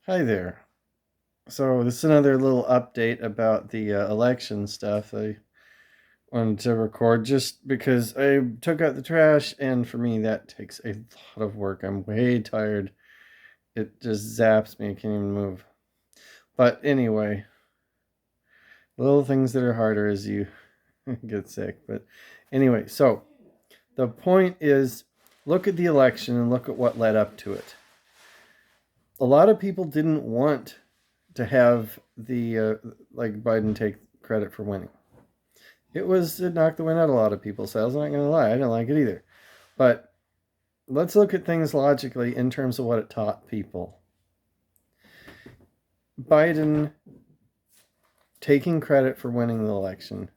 Hi there. So this is another little update about the election stuff. I wanted to record just because I took out the trash, and for me that takes a lot of work. I'm way tired. It just zaps me. I can't even move. But anyway, little things that are harder as you get sick. But anyway, so the point is, look at the election and look at what led up to it. A lot of people didn't want to have the like Biden take credit for winning. It knocked the wind out of a lot of people's sails. I'm not going to lie, I didn't like it either. But let's look at things logically in terms of what it taught people. Biden taking credit for winning the election.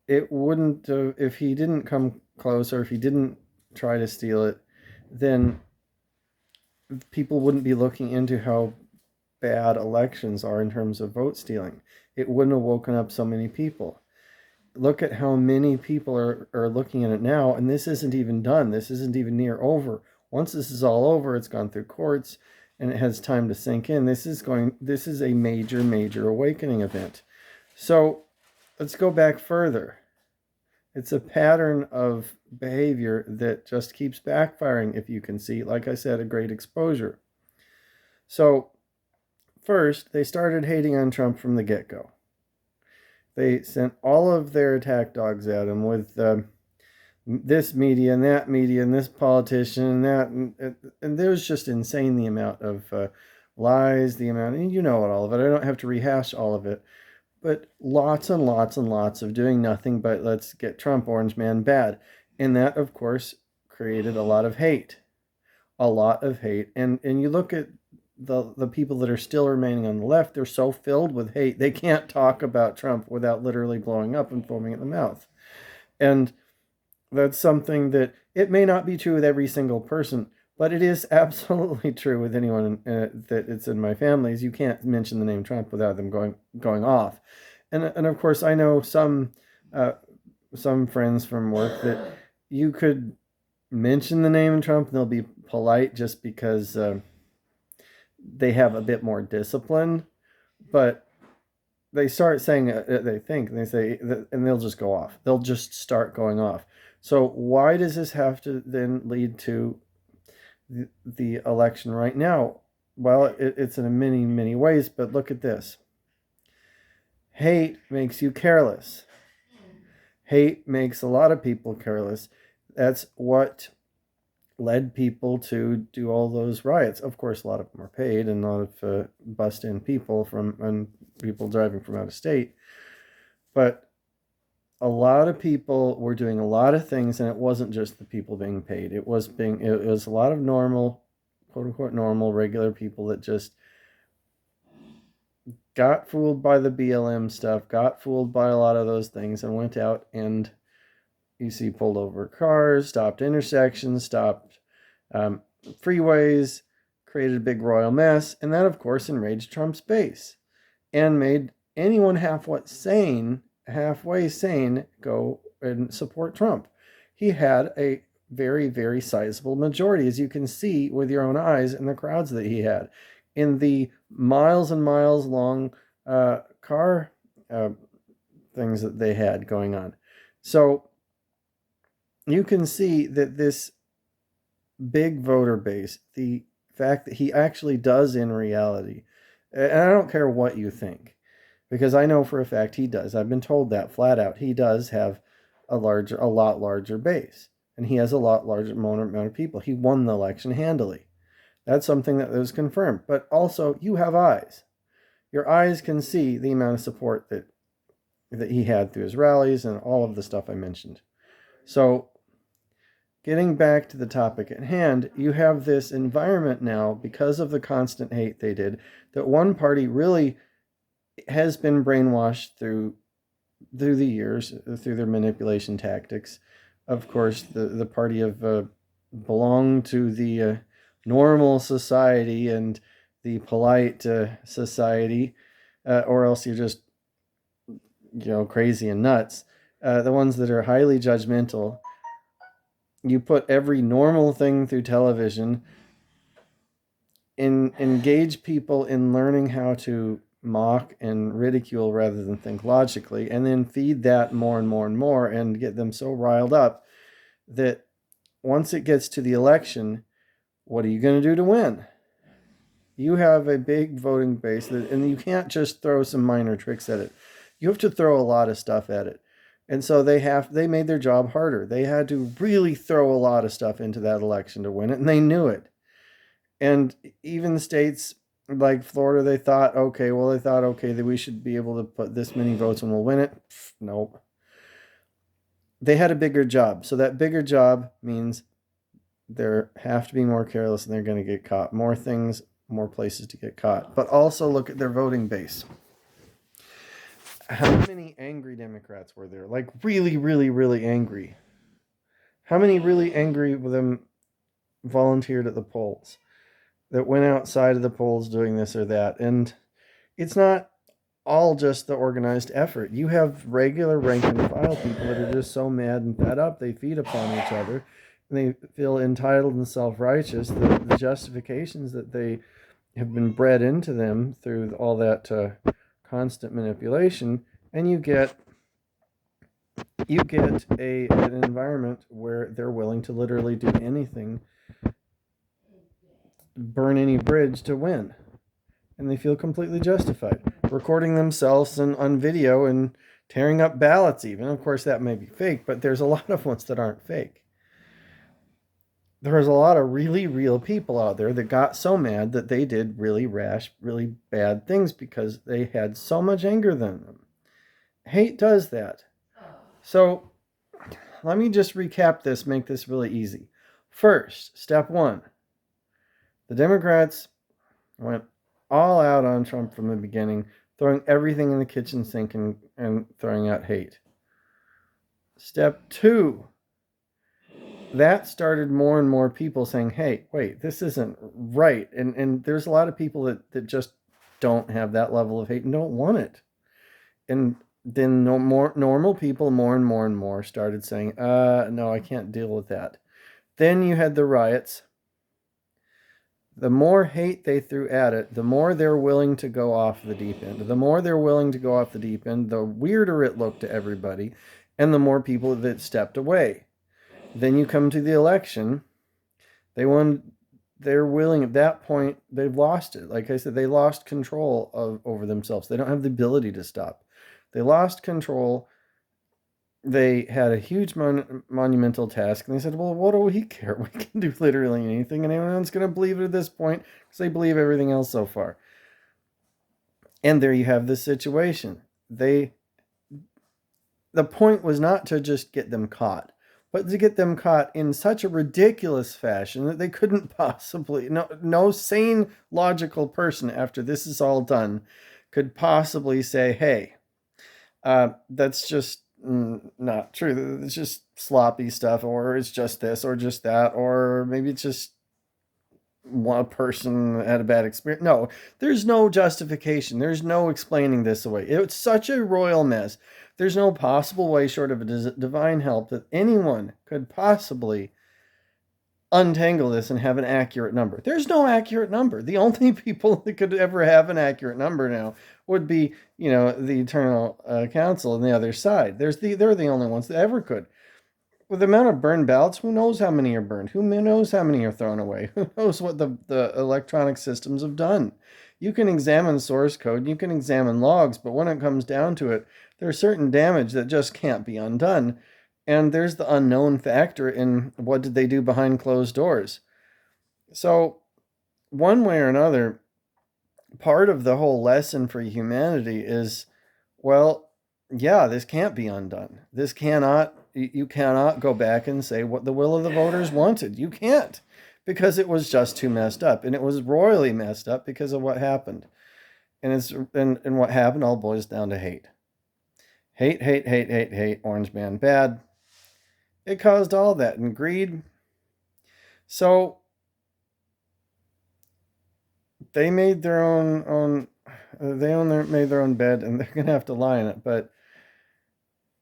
It wouldn't if he didn't come close or if he didn't try to steal it, then people wouldn't be looking into how bad elections are in terms of vote stealing. It wouldn't have woken up so many people. Look at how many people are looking at it now, and this isn't even done. This isn't even near over. Once this is all over, it's gone through courts and it has time to sink in. This is a major awakening event. So let's go back further. It's a pattern of behavior that just keeps backfiring, if you can see, like I said, a great exposure. So first, they started hating on Trump from the get-go. They sent all of their attack dogs at him with this media and this politician and that. And there's just insane the amount of lies, the amount, and you know all of it. I don't have to rehash all of it. But lots and lots and lots of doing nothing but let's get Trump, orange man, bad. And that, of course, created a lot of hate. A lot of hate. And you look at the people that are still remaining on the left, they're so filled with hate, they can't talk about Trump without literally blowing up and foaming at the mouth. And that's something that it may not be true with every single person, but it is absolutely true with anyone that it's in my families. You can't mention the name Trump without them going off. And of course, I know some friends from work that you could mention the name Trump and they'll be polite just because they have a bit more discipline, but they start saying they think and they say and they'll just go off. They'll just start going off. So why does this have to then lead to the election right now? Well, it's in many ways, but look at this. Hate makes you careless. Hate makes a lot of people careless. That's what led people to do all those riots. Of course, a lot of them are paid, and a lot of bust-in people and people driving from out of state. But a lot of people were doing a lot of things, and it wasn't just the people being paid. It was a lot of normal, quote unquote, normal, regular people that just got fooled by the BLM stuff, got fooled by a lot of those things, and went out and you see pulled over cars, stopped intersections, stopped freeways, created a big royal mess, and that, of course, enraged Trump's base and made anyone halfway sane, go and support Trump. He had a very sizable majority, as you can see with your own eyes in the crowds that he had. In the miles and miles long car things that they had going on. So you can see that this big voter base, the fact that he actually does in reality, and I don't care what you think, because I know for a fact he does. I've been told that flat out. He does have a lot larger base, and he has a lot larger amount of people. He won the election handily. That's something that was confirmed. But also, you have eyes. Your eyes can see the amount of support that he had through his rallies and all of the stuff I mentioned. So getting back to the topic at hand, you have this environment now, because of the constant hate they did, that one party really has been brainwashed through the years, through their manipulation tactics. Of course, the party of belong to the normal society and the polite society, or else you're just crazy and nuts. The ones that are highly judgmental, you put every normal thing through television, engage people in learning how to mock and ridicule rather than think logically, and then feed that more and more and more and get them so riled up that once it gets to the election, what are you going to do to win? You have a big voting base, and you can't just throw some minor tricks at it. You have to throw a lot of stuff at it. And so they made their job harder. They had to really throw a lot of stuff into that election to win it, and they knew it. And even states like Florida, they thought, okay, that we should be able to put this many votes and we'll win it. Nope. They had a bigger job. So that bigger job means they have to be more careless and they're going to get caught. More things, more places to get caught. But also look at their voting base. How many angry Democrats were there? Like really, really, really angry. How many really angry with them volunteered at the polls that went outside of the polls doing this or that? And it's not all just the organized effort. You have regular rank and file people that are just so mad and fed up, they feed upon each other and they feel entitled and self-righteous. The justifications that they have been bred into them through all that constant manipulation, and you get an environment where they're willing to literally do anything, burn any bridge to win, and they feel completely justified recording themselves on video and tearing up ballots. Even, of course, that may be fake, but there's a lot of ones that aren't fake. There's a lot of really real people out there that got so mad that they did really rash, really bad things because they had so much anger in them. Hate does that. So let me just recap this, make this really easy. First, step one, the Democrats went all out on Trump from the beginning, throwing everything in the kitchen sink and throwing out hate. Step two, that started more and more people saying, hey, wait, this isn't right. And there's a lot of people that just don't have that level of hate and don't want it. And then more normal people, more and more and more started saying, no, I can't deal with that. Then you had the riots. The more hate they threw at it, the more they're willing to go off the deep end. The more they're willing to go off the deep end, the weirder it looked to everybody, and the more people that stepped away. Then you come to the election. They're willing at that point, they've lost it. Like I said, they lost control over themselves. They don't have the ability to stop. They lost control. They had a huge monumental task, and they said, well, what do we care? We can do literally anything, and anyone's going to believe it at this point because they believe everything else so far. And there you have this situation. The point was not to just get them caught, but to get them caught in such a ridiculous fashion that they couldn't possibly, no sane, logical person after this is all done could possibly say, hey, that's just not true. It's just sloppy stuff, or it's just this, or just that, or maybe it's just one person had a bad experience. No, there's no justification. There's no explaining this away. It's such a royal mess. There's no possible way, short of a divine help, that anyone could possibly untangle this and have an accurate number. There's no accurate number. The only people that could ever have an accurate number now would be, the Eternal Council on the other side. They're the only ones that ever could. With the amount of burned ballots, who knows how many are burned? Who knows how many are thrown away? Who knows what the electronic systems have done? You can examine source code, you can examine logs, but when it comes down to it, there's certain damage that just can't be undone. And there's the unknown factor in what did they do behind closed doors. So, one way or another, part of the whole lesson for humanity is, well, yeah, this can't be undone. You cannot go back and say what the will of the voters wanted. You can't, because it was just too messed up, and it was royally messed up because of what happened. And what happened all boils down to hate. Hate, hate, hate, hate, hate, orange man bad. It caused all that, and greed. So they made their own made their own bed, and they're gonna have to lie in it. But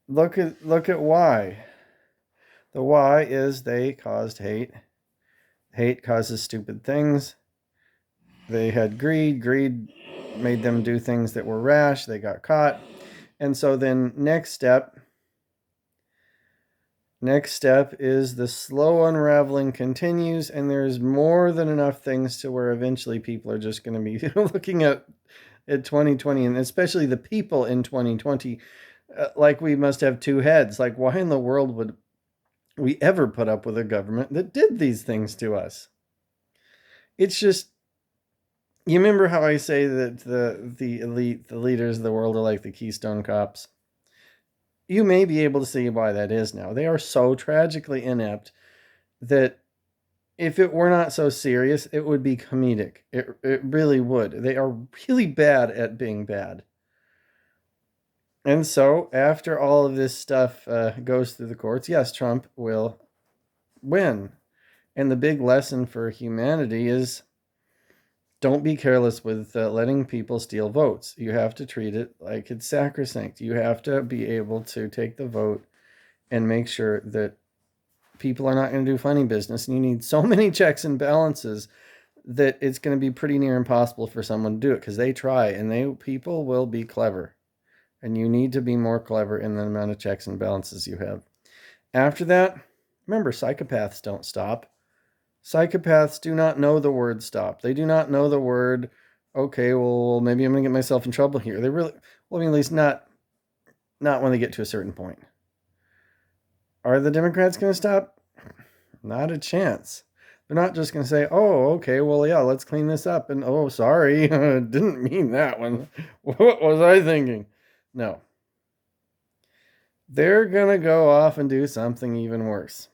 look at why. The why is they caused hate. Hate causes stupid things. They had greed. Greed made them do things that were rash. They got caught. And so then next step is the slow unraveling continues, and there's more than enough things to where eventually people are just going to be looking at 2020, and especially the people in 2020, like we must have two heads. Like, why in the world would we ever put up with a government that did these things to us? It's just, you remember how I say that the elite, the leaders of the world are like the Keystone Cops? You may be able to see why that is now. They are so tragically inept that if it were not so serious, it would be comedic. It really would. They are really bad at being bad. And so, after all of this stuff goes through the courts, yes, Trump will win. And the big lesson for humanity is don't be careless with letting people steal votes. You have to treat it like it's sacrosanct. You have to be able to take the vote and make sure that people are not going to do funny business. And you need so many checks and balances that it's going to be pretty near impossible for someone to do it, because they try, and people will be clever. And you need to be more clever in the amount of checks and balances you have. After that, remember, psychopaths don't stop. Psychopaths do not know the word stop. They do not know the word, okay, well, maybe I'm going to get myself in trouble here. They really, well, I mean, at least not when they get to a certain point. Are the Democrats going to stop? Not a chance. They're not just going to say, oh, okay, well, yeah, let's clean this up. And, oh, sorry, didn't mean that one. What was I thinking? No. They're going to go off and do something even worse.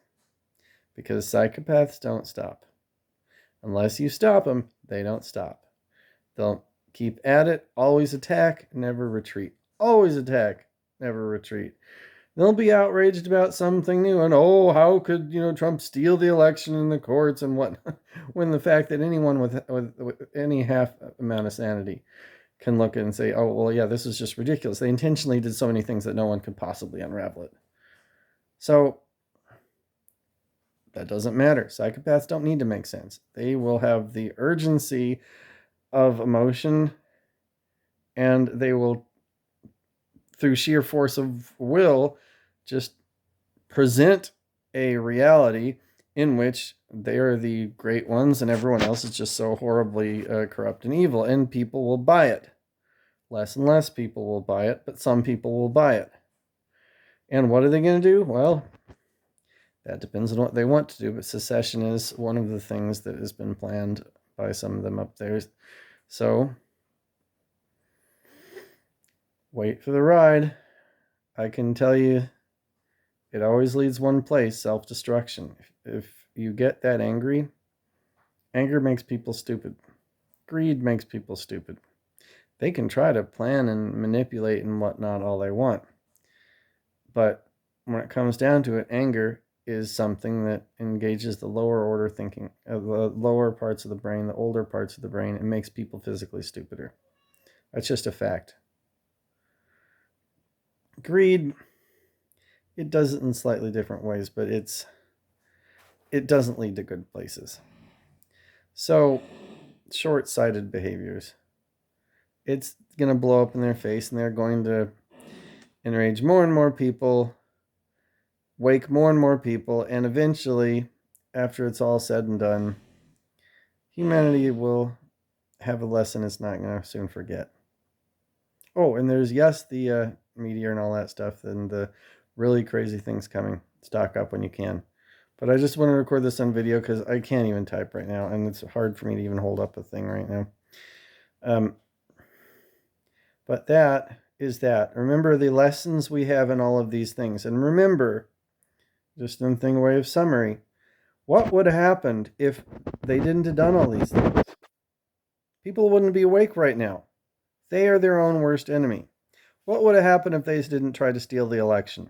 Because psychopaths don't stop. Unless you stop them, they don't stop. They'll keep at it, always attack, never retreat. Always attack, never retreat. They'll be outraged about something new, and oh, how could Trump steal the election in the courts and what? When the fact that anyone with any half amount of sanity can look and say, oh, well, yeah, this is just ridiculous. They intentionally did so many things that no one could possibly unravel it. So that doesn't matter. Psychopaths don't need to make sense. They will have the urgency of emotion, and they will, through sheer force of will, just present a reality in which they are the great ones and everyone else is just so horribly corrupt and evil, and people will buy it. Less and less people will buy it, but some people will buy it. And what are they going to do? Well, that depends on what they want to do, but secession is one of the things that has been planned by some of them up there. So, wait for the ride. I can tell you, it always leads one place: self-destruction. If you get that angry, anger makes people stupid. Greed makes people stupid. They can try to plan and manipulate and whatnot all they want. But when it comes down to it, anger is something that engages the lower order thinking, the lower parts of the brain, the older parts of the brain, and makes people physically stupider. That's just a fact. Greed, it does it in slightly different ways, but it doesn't lead to good places. So, short-sighted behaviors, it's going to blow up in their face, and they're going to enrage more and more people, wake more and more people, and eventually, after it's all said and done, humanity will have a lesson it's not going to soon forget. Oh, and there's, yes, the meteor and all that stuff, and the really crazy things coming. Stock up when you can. But I just want to record this on video because I can't even type right now, and it's hard for me to even hold up a thing right now. But that is that. Remember the lessons we have in all of these things. And remember, just in thing way of summary, what would have happened if they didn't have done all these things? People wouldn't be awake right now. They are their own worst enemy. What would have happened if they didn't try to steal the election?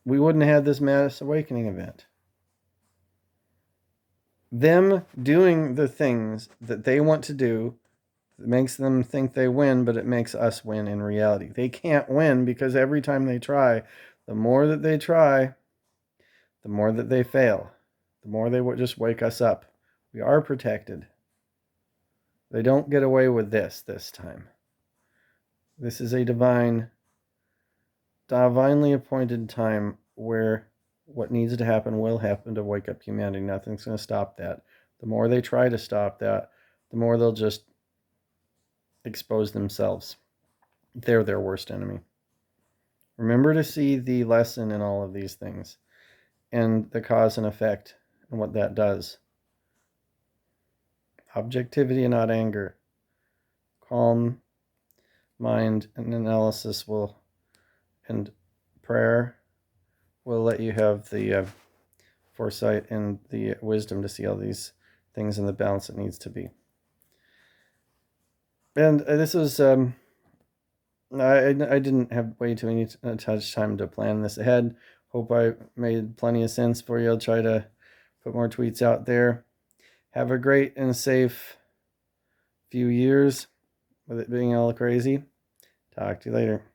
We wouldn't have had this mass awakening event. Them doing the things that they want to do, it makes them think they win, but it makes us win in reality. They can't win because every time they try, the more that they try, the more that they fail. The more they just wake us up We are protected. They don't get away with this time. This is a divinely appointed time where what needs to happen will happen to wake up humanity. Nothing's going to stop that. The more they try to stop that, the more they'll just expose themselves. They're their worst enemy. Remember to see the lesson in all of these things and the cause and effect and what that does. Objectivity and not anger. Calm mind and analysis and prayer will let you have the foresight and the wisdom to see all these things in the balance it needs to be. And this was I didn't have way too much time to plan this ahead. Hope I made plenty of sense for you. I'll try to put more tweets out there. Have a great and safe few years with it being all crazy. Talk to you later.